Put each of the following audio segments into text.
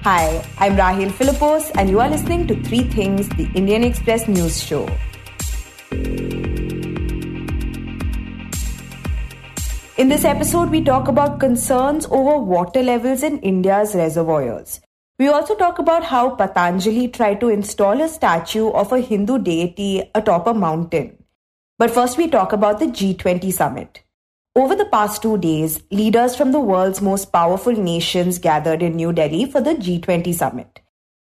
Hi, I'm Rahel Philipose, and you are listening to Three Things, the Indian Express news show. In this episode, we talk about concerns over water levels in India's reservoirs. We also talk about how Patanjali tried to install a statue of a Hindu deity atop a mountain. But first, we talk about the G20 Summit. Over the past 2 days, leaders from the world's most powerful nations gathered in New Delhi for the G20 Summit.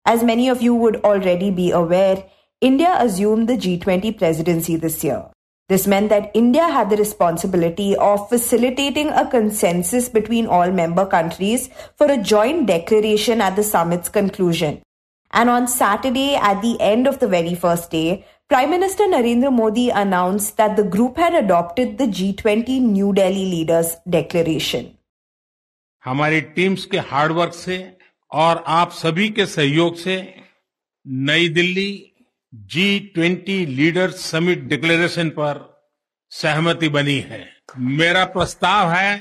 As many of you would already be aware, India assumed the G20 presidency this year. This meant that India had the responsibility of facilitating a consensus between all member countries for a joint declaration at the summit's conclusion. And on Saturday, at the end of the very first day, Prime Minister Narendra Modi announced that the group had adopted the G20 New Delhi Leaders Declaration. हमारी teams के hard work से और आप सभी के सहयोग से नई Delhi G20 leaders summit declaration पर सहमति बनी है। मेरा प्रस्ताव है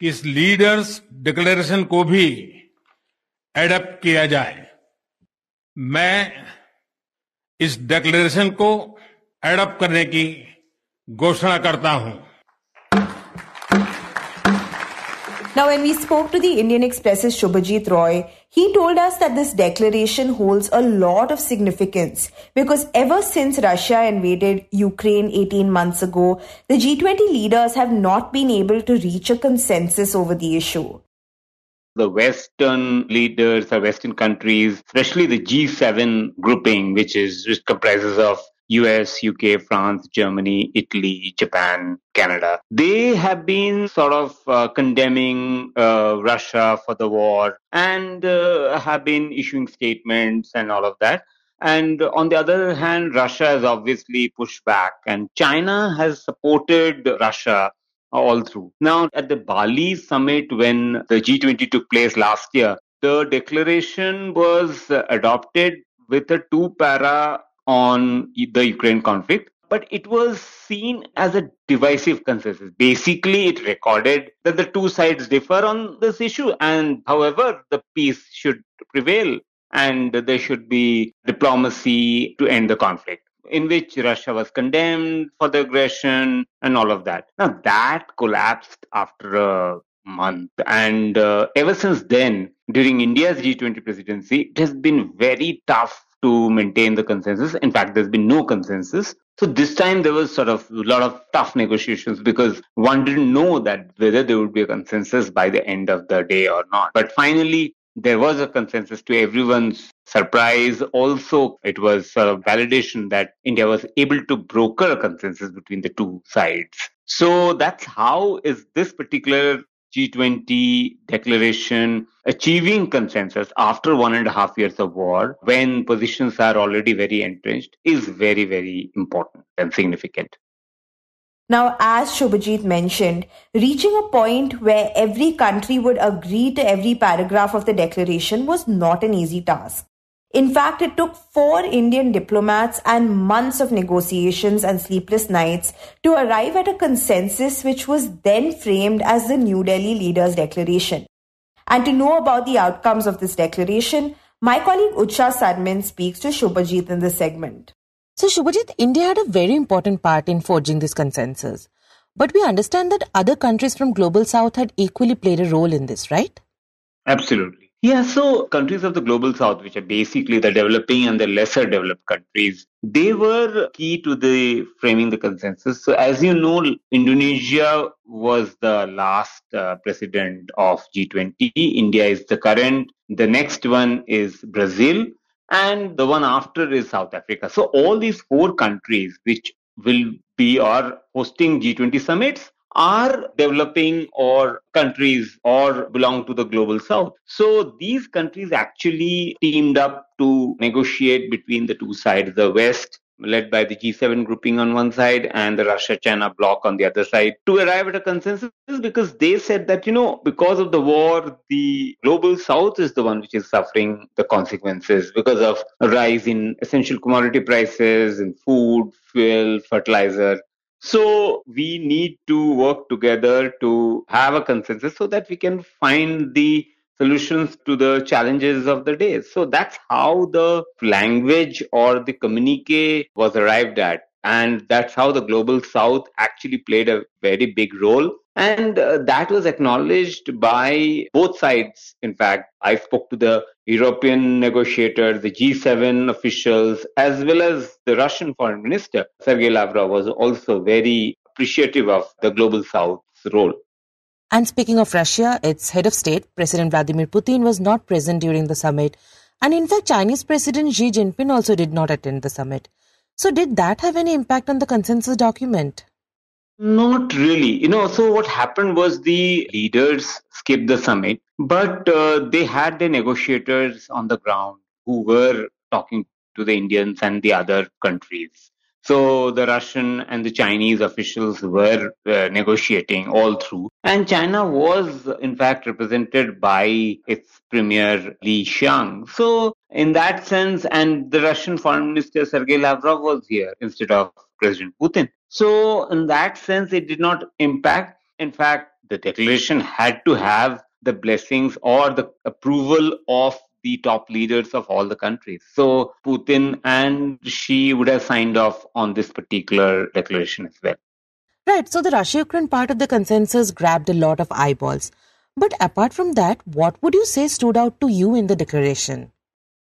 कि इस लीडर्स डिक्लेरेशन को भी एडॉप्ट किया जाए। मैं इस डिक्लेरेशन को एडॉप्ट करने की घोषणा करता हूं। Now, when we spoke to the Indian Express's Shubhajit Roy, he told us that this declaration holds a lot of significance because ever since Russia invaded Ukraine 18 months ago, the G20 leaders have not been able to reach a consensus over the issue. The Western leaders or Western countries, especially the G7 grouping, which comprises of US, UK, France, Germany, Italy, Japan, Canada. They have been sort of condemning Russia for the war and have been issuing statements and all of that. And on the other hand, Russia has obviously pushed back and China has supported Russia all through. Now, at the Bali summit, when the G20 took place last year, the declaration was adopted with a two-para on the Ukraine conflict, but it was seen as a divisive consensus. Basically, it recorded that the two sides differ on this issue, and however, the peace should prevail and there should be diplomacy to end the conflict, in which Russia was condemned for the aggression and all of that. Now, that collapsed after a month. And ever since then, during India's G20 presidency, it has been very tough to maintain the consensus. In fact, there's been no consensus. So this time there was sort of a lot of tough negotiations because one didn't know that whether there would be a consensus by the end of the day or not. But finally, there was a consensus to everyone's surprise. Also, it was a validation that India was able to broker a consensus between the two sides. So that's how is this particular G20 declaration achieving consensus after 1.5 years of war, when positions are already very entrenched, is very, very important and significant. Now, as Shubhajit mentioned, reaching a point where every country would agree to every paragraph of the declaration was not an easy task. In fact, it took 4 Indian diplomats and months of negotiations and sleepless nights to arrive at a consensus which was then framed as the New Delhi Leaders Declaration. And to know about the outcomes of this declaration, my colleague Utsa Sarmin speaks to Shubhajit in this segment. So Shubhajit, India had a very important part in forging this consensus. But we understand that other countries from Global South had equally played a role in this, right? Absolutely. Yeah, so countries of the Global South, which are basically the developing and the lesser developed countries, they were key to the framing the consensus. So as you know, Indonesia was the last president of G20. India is the current. The next one is Brazil. And the one after is South Africa. So all these 4 countries which will be or hosting G20 summits are developing or countries or belong to the Global South. So these countries actually teamed up to negotiate between the two sides, the West, led by the G7 grouping on one side and the Russia-China bloc on the other side, to arrive at a consensus because they said that, because of the war, the Global South is the one which is suffering the consequences because of a rise in essential commodity prices in food, fuel, fertilizer. So we need to work together to have a consensus so that we can find the solutions to the challenges of the day. So that's how the language or the communique was arrived at. And that's how the global south actually played a very big role. And that was acknowledged by both sides. In fact, I spoke to the European negotiators, the G7 officials, as well as the Russian foreign minister. Sergei Lavrov was also very appreciative of the global south's role. And speaking of Russia, its head of state, President Vladimir Putin, was not present during the summit. And in fact, Chinese President Xi Jinping also did not attend the summit. So did that have any impact on the consensus document? Not really. So what happened was the leaders skipped the summit, but they had the negotiators on the ground who were talking to the Indians and the other countries. So the Russian and the Chinese officials were negotiating all through. And China was, in fact, represented by its premier Li Xiang. So in that sense, and the Russian foreign minister Sergei Lavrov was here instead of President Putin. So in that sense, it did not impact. In fact, the declaration had to have the blessings or the approval of the top leaders of all the countries. So Putin and Xi would have signed off on this particular declaration as well. Right, so the Russia-Ukraine part of the consensus grabbed a lot of eyeballs. But apart from that, what would you say stood out to you in the declaration?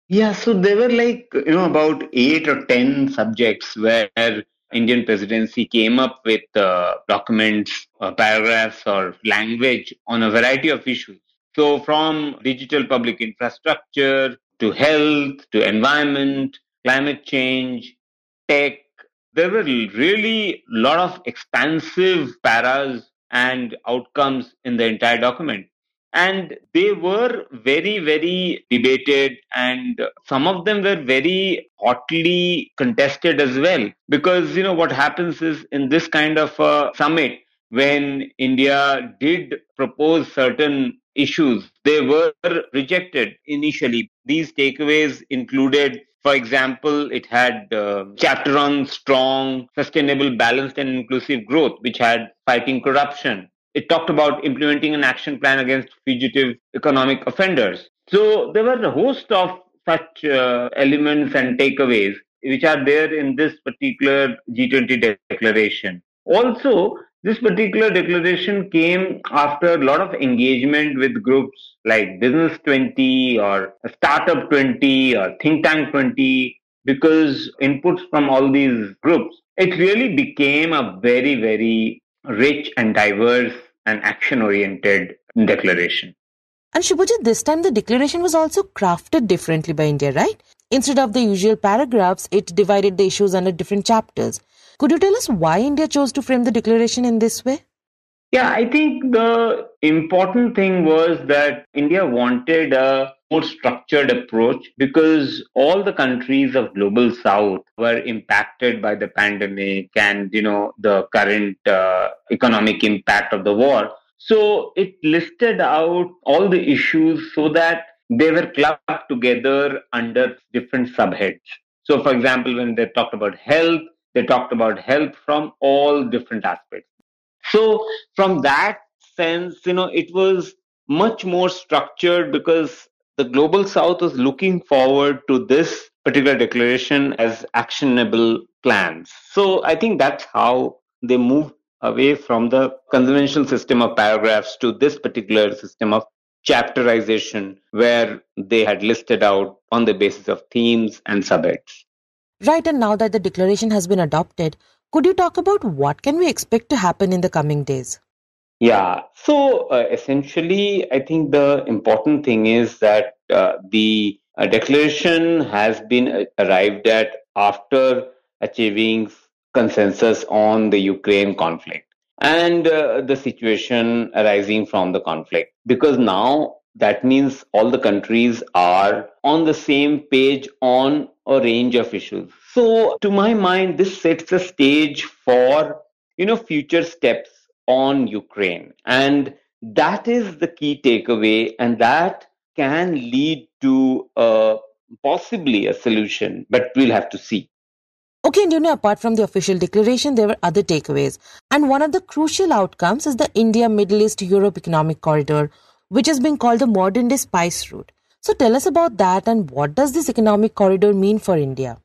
Yeah, so there were about 8 or 10 subjects where Indian presidency came up with documents, paragraphs or language on a variety of issues. So from digital public infrastructure to health to environment, climate change, tech, there were really a lot of expansive paras and outcomes in the entire document. And they were very, very debated, and some of them were very hotly contested as well. Because, what happens is in this kind of a summit, when India did propose certain issues, they were rejected initially. These takeaways included, for example, it had chapter on strong, sustainable, balanced and inclusive growth, which had fighting corruption. It talked about implementing an action plan against fugitive economic offenders. So there were a host of such elements and takeaways which are there in this particular G20 declaration. Also, this particular declaration came after a lot of engagement with groups like Business 20 or Startup 20 or Think Tank 20, because inputs from all these groups, it really became a very, very rich and diverse and action-oriented declaration. And Shubhajit, this time the declaration was also crafted differently by India, right? Instead of the usual paragraphs, it divided the issues under different chapters. Could you tell us why India chose to frame the declaration in this way? Yeah, I think the important thing was that India wanted a more structured approach because all the countries of global south were impacted by the pandemic and, the current economic impact of the war. So it listed out all the issues so that they were clubbed together under different subheads. So, for example, when they talked about health, they talked about health from all different aspects. So from that sense, it was much more structured because the global south was looking forward to this particular declaration as actionable plans. So I think that's how they moved away from the conventional system of paragraphs to this particular system of chapterization where they had listed out on the basis of themes and subheads. Right, and now that the declaration has been adopted, could you talk about what can we expect to happen in the coming days? Yeah, so essentially, I think the important thing is that the declaration has been arrived at after achieving consensus on the Ukraine conflict and the situation arising from the conflict. Because now that means all the countries are on the same page on a range of issues. So to my mind, this sets the stage for, future steps on Ukraine. And that is the key takeaway, and that can lead to possibly a solution, but we'll have to see. Okay, and apart from the official declaration, there were other takeaways. And one of the crucial outcomes is the India, Middle East, Europe Economic Corridor. which has been called the modern-day spice route. So tell us about that, and what does this economic corridor mean for India?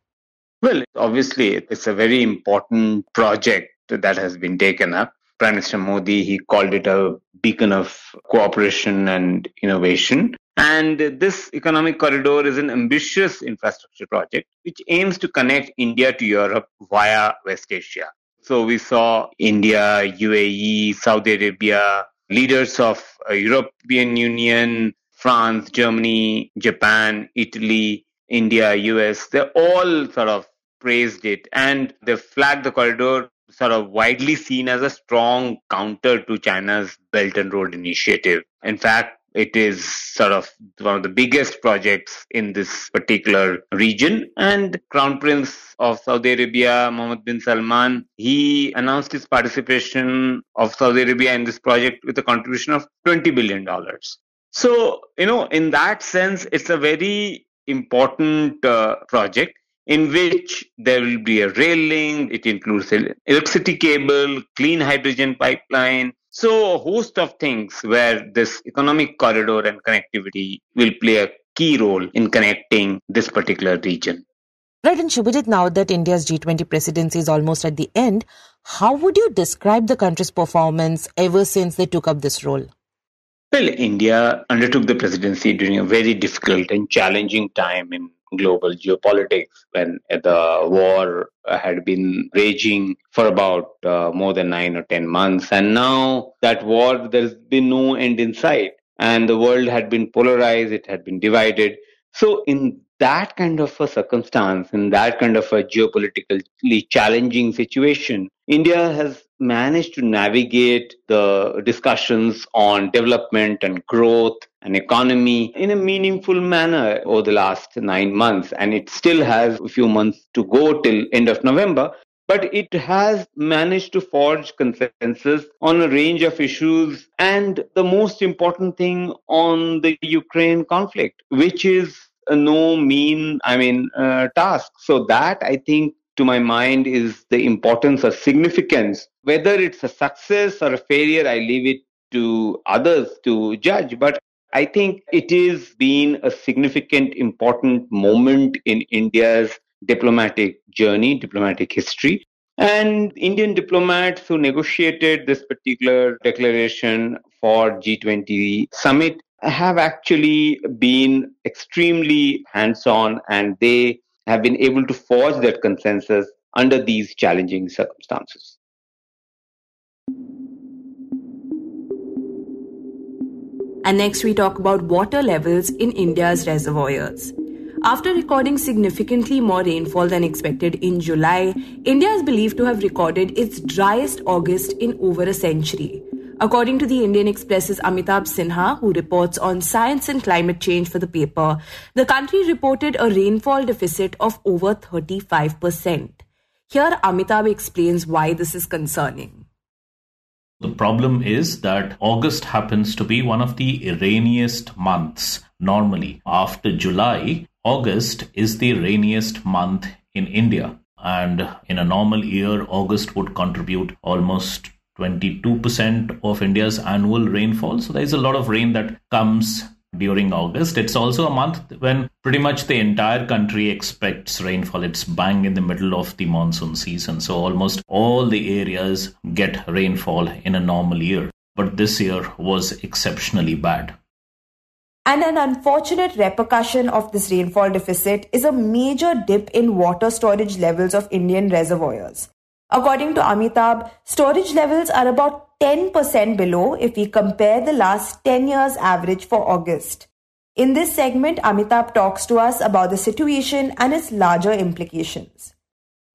Well, obviously, it's a very important project that has been taken up. Prime Minister Modi, he called it a beacon of cooperation and innovation. And this economic corridor is an ambitious infrastructure project which aims to connect India to Europe via West Asia. So we saw India, UAE, Saudi Arabia, leaders of European Union, France, Germany, Japan, Italy, India, US, they all sort of praised it, and they flagged the corridor sort of widely seen as a strong counter to China's Belt and Road Initiative. In fact, it is sort of one of the biggest projects in this particular region. And Crown Prince of Saudi Arabia, Mohammed bin Salman, he announced his participation of Saudi Arabia in this project with a contribution of $20 billion. So, in that sense, it's a very important project in which there will be a rail link. It includes an electricity cable, clean hydrogen pipeline. So a host of things where this economic corridor and connectivity will play a key role in connecting this particular region. Right, and Shubhajit, now that India's G20 presidency is almost at the end, how would you describe the country's performance ever since they took up this role? Well, India undertook the presidency during a very difficult and challenging time in global geopolitics when the war had been raging for about more than 9 or 10 months. And now that war, there's been no end in sight. And the world had been polarized, it had been divided. So in that kind of a circumstance, in that kind of a geopolitically challenging situation, India has managed to navigate the discussions on development and growth and economy in a meaningful manner over the last 9 months. And it still has a few months to go till end of November. But it has managed to forge consensus on a range of issues, and the most important thing on the Ukraine conflict, which is no mean, task. So that, I think, to my mind, is the importance or significance. Whether it's a success or a failure, I leave it to others to judge. But I think it is been a significant, important moment in India's diplomatic journey, diplomatic history. And Indian diplomats who negotiated this particular declaration for G20 Summit have actually been extremely hands-on, and they have been able to forge that consensus under these challenging circumstances. And next we talk about water levels in India's reservoirs. After recording significantly more rainfall than expected in July, India is believed to have recorded its driest August in over a century. According to the Indian Express's Amitabh Sinha, who reports on science and climate change for the paper, the country reported a rainfall deficit of over 35%. Here, Amitabh explains why this is concerning. The problem is that August happens to be one of the rainiest months. Normally, after July, August is the rainiest month in India. And in a normal year, August would contribute almost 22% of India's annual rainfall. So there's a lot of rain that comes during August. It's also a month when pretty much the entire country expects rainfall. It's bang in the middle of the monsoon season. So almost all the areas get rainfall in a normal year. But this year was exceptionally bad. And an unfortunate repercussion of this rainfall deficit is a major dip in water storage levels of Indian reservoirs. According to Amitabh, storage levels are about 10% below if we compare the last 10 years average for August. In this segment, Amitabh talks to us about the situation and its larger implications.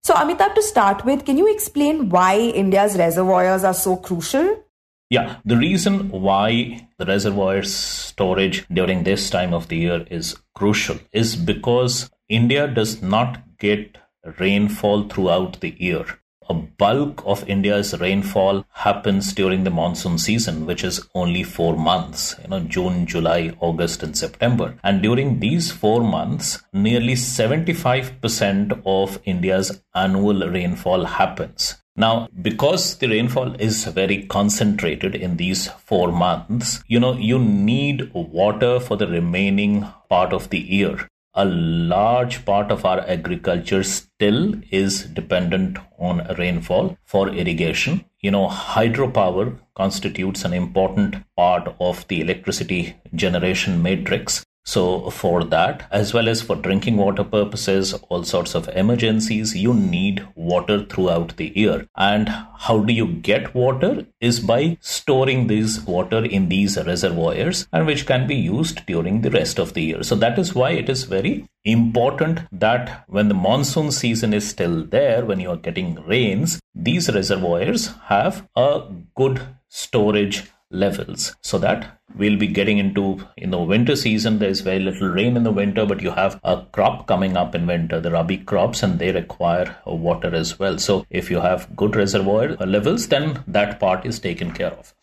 So Amitabh, to start with, can you explain why India's reservoirs are so crucial? Yeah, the reason why the reservoir storage during this time of the year is crucial is because India does not get rainfall throughout the year. A bulk of India's rainfall happens during the monsoon season, which is only 4 months, June, July, August, and September. And during these 4 months, nearly 75% of India's annual rainfall happens. Now, because the rainfall is very concentrated in these 4 months, you need water for the remaining part of the year. A large part of our agriculture still is dependent on rainfall for irrigation. Hydropower constitutes an important part of the electricity generation matrix. So for that, as well as for drinking water purposes, all sorts of emergencies, you need water throughout the year. And how do you get water? Is by storing this water in these reservoirs, and which can be used during the rest of the year. So that is why it is very important that when the monsoon season is still there, when you are getting rains, these reservoirs have a good storage levels, so that we'll be getting into winter season. There's very little rain in the winter, but you have a crop coming up in winter, the rabi crops, and they require water as well. So if you have good reservoir levels, then that part is taken care of.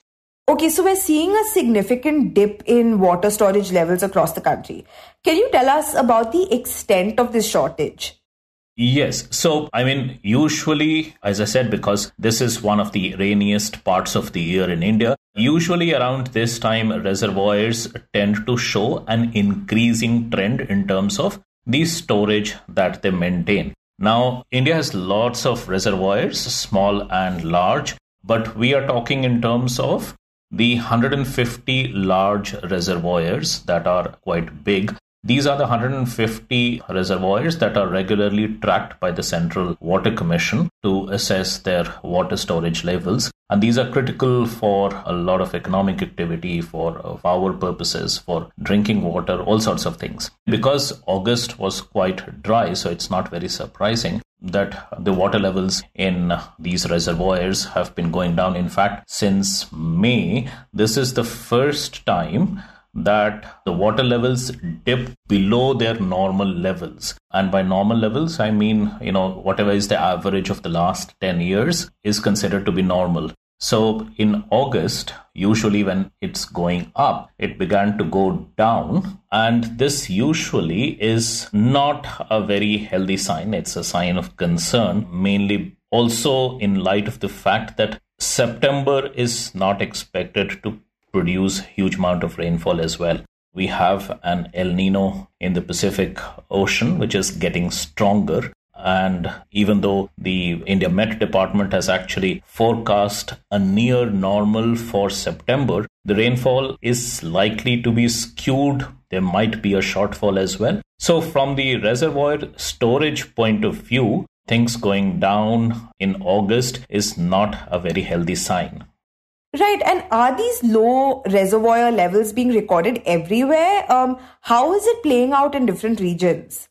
Okay, so we're seeing a significant dip in water storage levels across the country. Can you tell us about the extent of this shortage? Yes. So, usually, as I said, because this is one of the rainiest parts of the year in India, usually around this time, reservoirs tend to show an increasing trend in terms of the storage that they maintain. Now, India has lots of reservoirs, small and large, but we are talking in terms of the 150 large reservoirs that are quite big. These are the 150 reservoirs that are regularly tracked by the Central Water Commission to assess their water storage levels. And these are critical for a lot of economic activity, for power purposes, for drinking water, all sorts of things. Because August was quite dry, so it's not very surprising that the water levels in these reservoirs have been going down. In fact, since May, this is the first time that the water levels dip below their normal levels. And by normal levels, I mean, whatever is the average of the last 10 years is considered to be normal. So in August, usually when it's going up, it began to go down. And this usually is not a very healthy sign. It's a sign of concern, mainly also in light of the fact that September is not expected to produce huge amount of rainfall as well. We have an El Nino in the Pacific Ocean, which is getting stronger. And even though the India Met Department has actually forecast a near normal for September, the rainfall is likely to be skewed. There might be a shortfall as well. So from the reservoir storage point of view, things going down in August is not a very healthy sign. Right. And are these low reservoir levels being recorded everywhere? How is it playing out in different regions?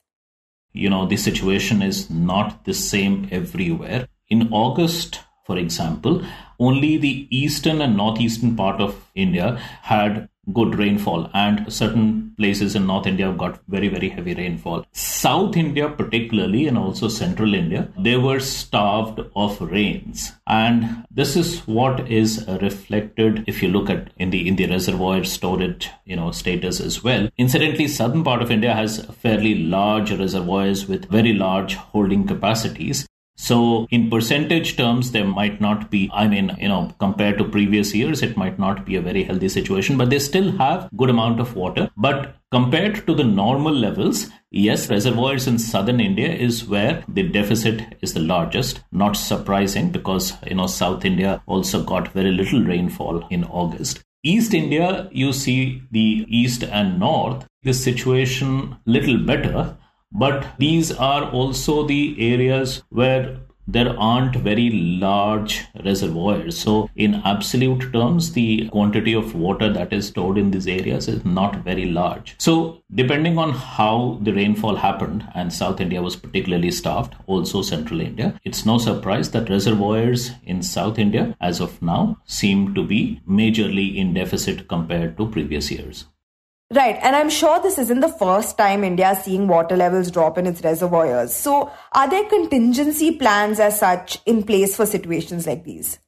The situation is not the same everywhere. In August, for example, only the eastern and northeastern part of India had good rainfall, and certain places in North India have got very, very heavy rainfall. South India particularly, and also Central India, they were starved of rains. And this is what is reflected if you look at in the reservoir storage, status as well. Incidentally, southern part of India has fairly large reservoirs with very large holding capacities. So in percentage terms, there might not be, compared to previous years, it might not be a very healthy situation, but they still have good amount of water. But compared to the normal levels, yes, reservoirs in southern India is where the deficit is the largest. Not surprising because, South India also got very little rainfall in August. East India, you see the east and north, the situation little better. But these are also the areas where there aren't very large reservoirs. So in absolute terms, the quantity of water that is stored in these areas is not very large. So depending on how the rainfall happened, and South India was particularly starved, also Central India, it's no surprise that reservoirs in South India as of now seem to be majorly in deficit compared to previous years. Right. And I'm sure this isn't the first time India is seeing water levels drop in its reservoirs. So are there contingency plans as such in place for situations like these?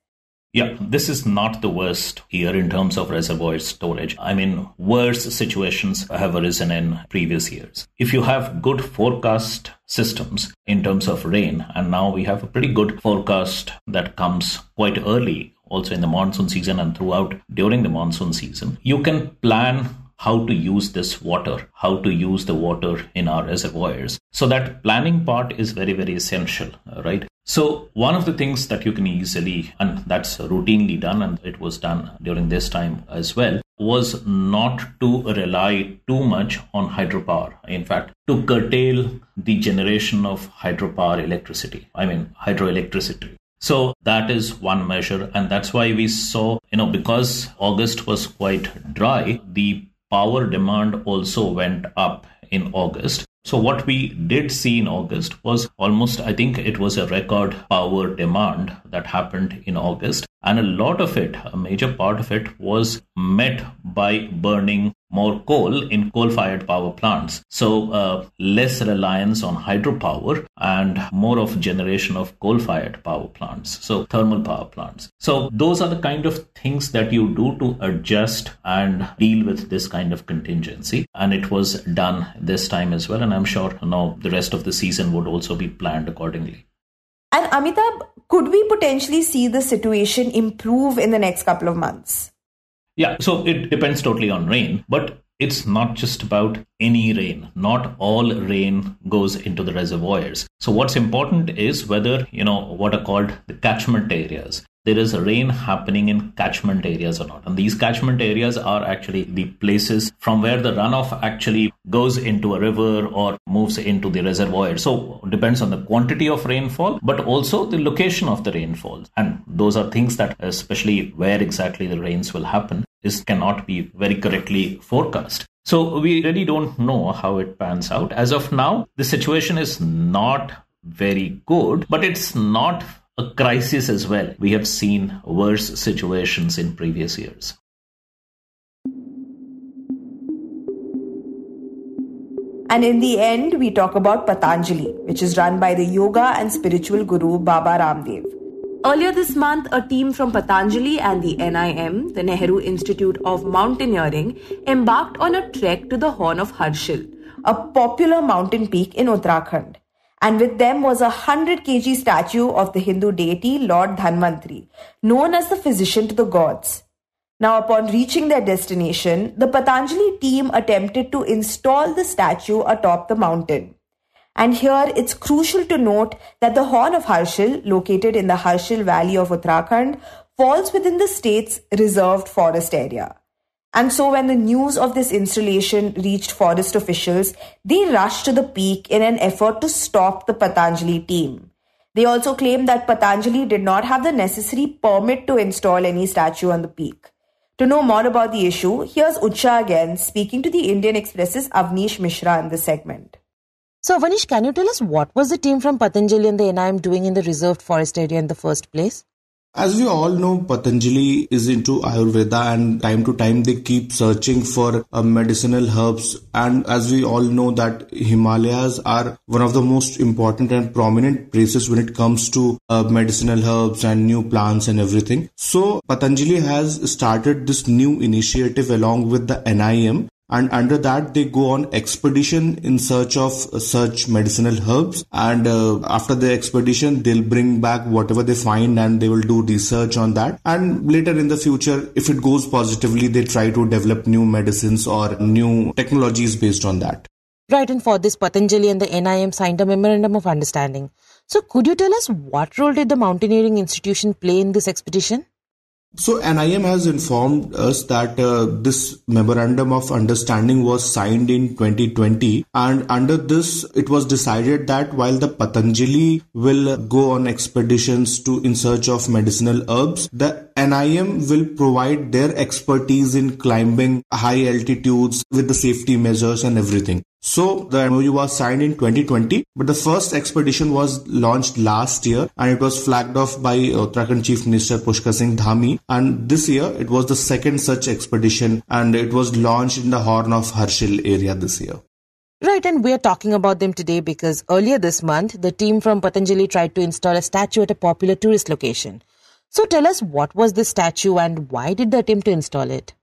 Yeah, this is not the worst year in terms of reservoir storage. I mean, worse situations have arisen in previous years. If you have good forecast systems in terms of rain, and now we have a pretty good forecast that comes quite early, also in the monsoon season and throughout during the monsoon season, you can plan how to use this water, how to use the water in our reservoirs. So that planning part is very, very essential, right? So one of the things that you can easily, and that's routinely done, and it was done during this time as well, was not to rely too much on hydropower. In fact, to curtail the generation of hydroelectricity. So that is one measure. And that's why we saw, because August was quite dry, the power demand also went up in August. So what we did see in August was almost, I think it was a record power demand that happened in August. And a lot of it, a major part of it, was met by burning more coal in coal-fired power plants. So less reliance on hydropower and more of generation of coal-fired power plants, so thermal power plants. So those are the kind of things that you do to adjust and deal with this kind of contingency. And it was done this time as well. And I'm sure now the rest of the season would also be planned accordingly. And Amitabh, could we potentially see the situation improve in the next couple of months? Yeah, so it depends totally on rain, but it's not just about any rain. Not all rain goes into the reservoirs. So what's important is whether, what are called the catchment areas. There is rain happening in catchment areas or not. And these catchment areas are actually the places from where the runoff actually goes into a river or moves into the reservoir. So it depends on the quantity of rainfall, but also the location of the rainfall. And those are things that, especially where exactly the rains will happen, cannot be very correctly forecast. So we really don't know how it pans out. As of now, the situation is not very good, but it's not a crisis as well. We have seen worse situations in previous years. And in the end, we talk about Patanjali, which is run by the yoga and spiritual guru Baba Ramdev. Earlier this month, a team from Patanjali and the NIM, the Nehru Institute of Mountaineering, embarked on a trek to the Horn of Harshil, a popular mountain peak in Uttarakhand. And with them was a 100 kg statue of the Hindu deity Lord Dhanvantri, known as the physician to the gods. Now, upon reaching their destination, the Patanjali team attempted to install the statue atop the mountain. And here, it's crucial to note that the Horn of Harshil, located in the Harshil Valley of Uttarakhand, falls within the state's reserved forest area. And so when the news of this installation reached forest officials, they rushed to the peak in an effort to stop the Patanjali team. They also claimed that Patanjali did not have the necessary permit to install any statue on the peak. To know more about the issue, here's Utsa again speaking to the Indian Express's Avaneesh Mishra in this segment. So Avaneesh, can you tell us what was the team from Patanjali and the NIM doing in the reserved forest area in the first place? As we all know, Patanjali is into Ayurveda, and time to time they keep searching for medicinal herbs. And as we all know that Himalayas are one of the most important and prominent places when it comes to medicinal herbs and new plants and everything. So Patanjali has started this new initiative along with the NIM. And under that, they go on expedition in search of such medicinal herbs. And after the expedition, they'll bring back whatever they find and they will do research on that. And later in the future, if it goes positively, they try to develop new medicines or new technologies based on that. Right, and for this, Patanjali and the NIM signed a memorandum of understanding. So could you tell us what role did the mountaineering institution play in this expedition? So NIM has informed us that this memorandum of understanding was signed in 2020, and under this it was decided that while the Patanjali will go on expeditions in search of medicinal herbs, the NIM will provide their expertise in climbing high altitudes with the safety measures and everything. So the MOU was signed in 2020, but the first expedition was launched last year and it was flagged off by Uttarakhand Chief Minister Pushkar Singh Dhami. And this year it was the second such expedition and it was launched in the Horn of Harshil area this year. Right, and we're talking about them today because earlier this month, the team from Patanjali tried to install a statue at a popular tourist location. So tell us, what was this statue and why did they attempt to install it?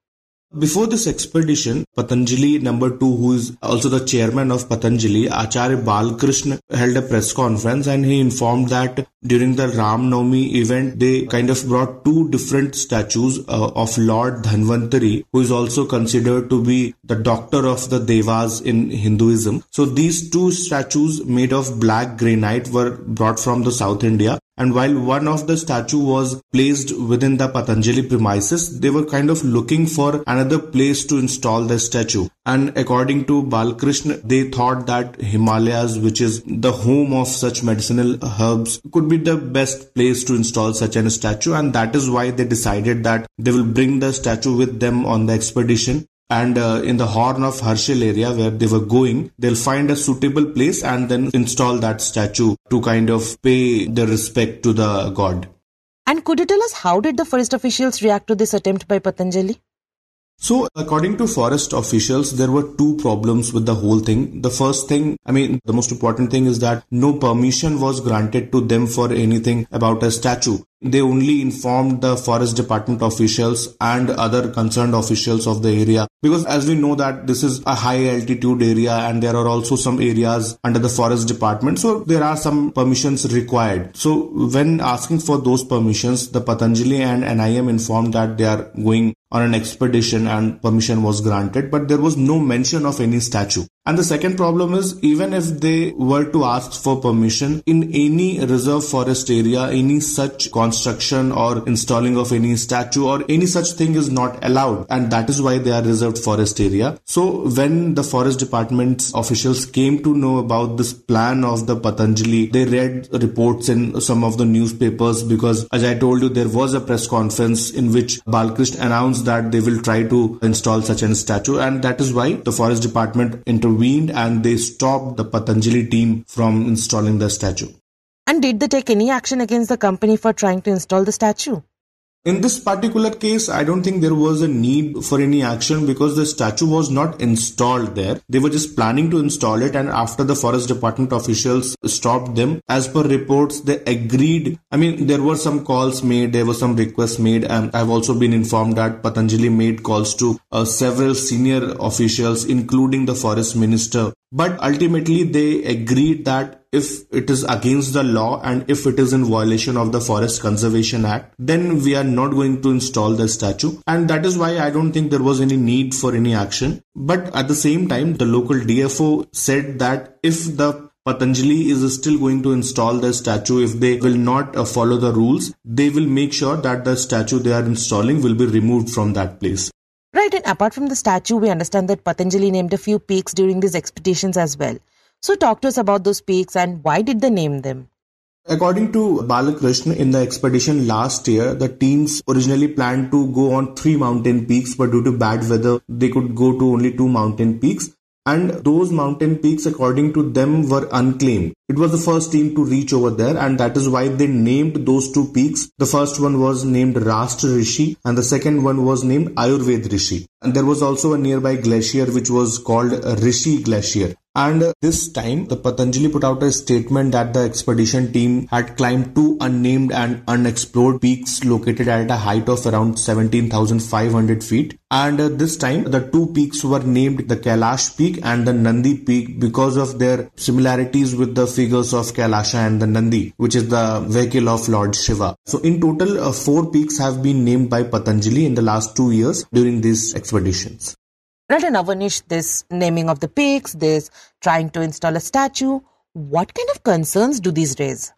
Before this expedition, Patanjali number 2, who is also the chairman of Patanjali, Acharya Balkrishna, held a press conference and he informed that during the Ram Navami event, they kind of brought two different statues of Lord Dhanvantari, who is also considered to be the doctor of the Devas in Hinduism. So these two statues made of black granite were brought from the South India. And while one of the statue was placed within the Patanjali premises, they were kind of looking for another place to install the statue. And according to Balkrishna, they thought that Himalayas, which is the home of such medicinal herbs, could be the best place to install such a statue. And that is why they decided that they will bring the statue with them on the expedition. And in the Horn of Harshil area where they were going, they'll find a suitable place and then install that statue to kind of pay the respect to the god. And could you tell us, how did the forest officials react to this attempt by Patanjali? So, according to forest officials, there were two problems with the whole thing. The first thing, the most important thing is that no permission was granted to them for anything about a statue. They only informed the forest department officials and other concerned officials of the area, because as we know that this is a high altitude area and there are also some areas under the forest department, so there are some permissions required. So when asking for those permissions, the Patanjali and NIM informed that they are going on an expedition and permission was granted, but there was no mention of any statue. And the second problem is, even if they were to ask for permission in any reserve forest area, any such construction or installing of any statue or any such thing is not allowed, and that is why they are reserved forest area. So when the forest department's officials came to know about this plan of the Patanjali, they read reports in some of the newspapers, because as I told you, there was a press conference in which Balkrishna announced that they will try to install such a statue, and that is why the forest department intervened and they stopped the Patanjali team from installing the statue. And did they take any action against the company for trying to install the statue? In this particular case, I don't think there was a need for any action, because the statue was not installed there. They were just planning to install it, and after the forest department officials stopped them, as per reports, they agreed. There were some calls made, there were some requests made, and I've also been informed that Patanjali made calls to several senior officials, including the forest minister. But ultimately, they agreed that if it is against the law and if it is in violation of the Forest Conservation Act, then we are not going to install the statue. And that is why I don't think there was any need for any action. But at the same time, the local DFO said that if the Patanjali is still going to install the statue, if they will not follow the rules, they will make sure that the statue they are installing will be removed from that place. Right, and apart from the statue, we understand that Patanjali named a few peaks during these expeditions as well. So talk to us about those peaks and why did they name them? According to Balakrishna, in the expedition last year, the teams originally planned to go on 3 mountain peaks, but due to bad weather, they could go to only 2 mountain peaks. And those mountain peaks, according to them, were unclaimed. It was the first team to reach over there, and that is why they named those 2 peaks. The first one was named Rashtra Rishi and the second one was named Ayurved Rishi. And there was also a nearby glacier which was called Rishi Glacier. And this time, the Patanjali put out a statement that the expedition team had climbed 2 unnamed and unexplored peaks located at a height of around 17,500 feet. And this time, the 2 peaks were named the Kailash Peak and the Nandi Peak because of their similarities with the figures of Kailasha and the Nandi, which is the vehicle of Lord Shiva. So in total, 4 peaks have been named by Patanjali in the last 2 years during these expeditions. Right, and Avaneesh, this naming of the peaks, this trying to install a statue, what kind of concerns do these raise?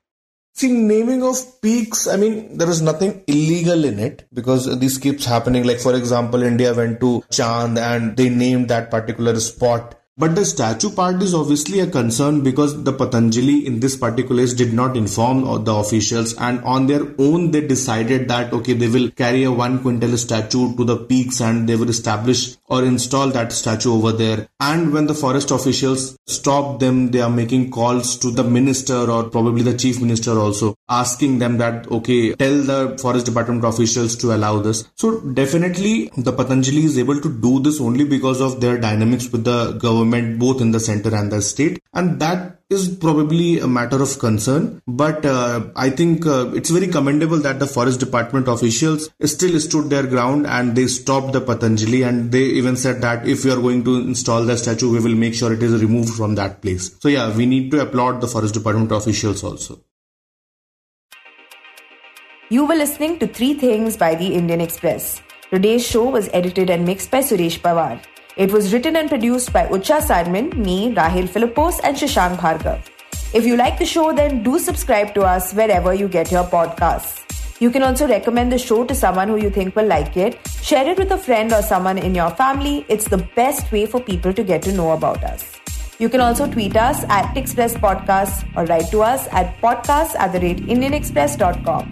See, naming of peaks, there is nothing illegal in it because this keeps happening. Like, for example, India went to Chand and they named that particular spot. But the statue part is obviously a concern because the Patanjali in this particular case did not inform the officials, and on their own they decided that okay, they will carry a 1 quintal statue to the peaks and they will establish or install that statue over there. And when the forest officials stopped them, they are making calls to the minister or probably the chief minister also, asking them that okay, tell the forest department officials to allow this. So definitely the Patanjali is able to do this only because of their dynamics with the government, both in the center and the state, and that is probably a matter of concern. But I think it's very commendable that the forest department officials still stood their ground and they stopped the Patanjali, and they even said that if we are going to install the statue, we will make sure it is removed from that place. So yeah, we need to applaud the forest department officials also. You were listening to 3 Things by the Indian Express. Today's show was edited and mixed by Suresh Pawar. It was written and produced by Utsa, Sarmin, me, Rahel, Philipose and Shashank Bhargava. If you like the show, then do subscribe to us wherever you get your podcasts. You can also recommend the show to someone who you think will like it. Share it with a friend or someone in your family. It's the best way for people to get to know about us. You can also tweet us at Express Podcasts or write to us at podcasts@indianexpress.com.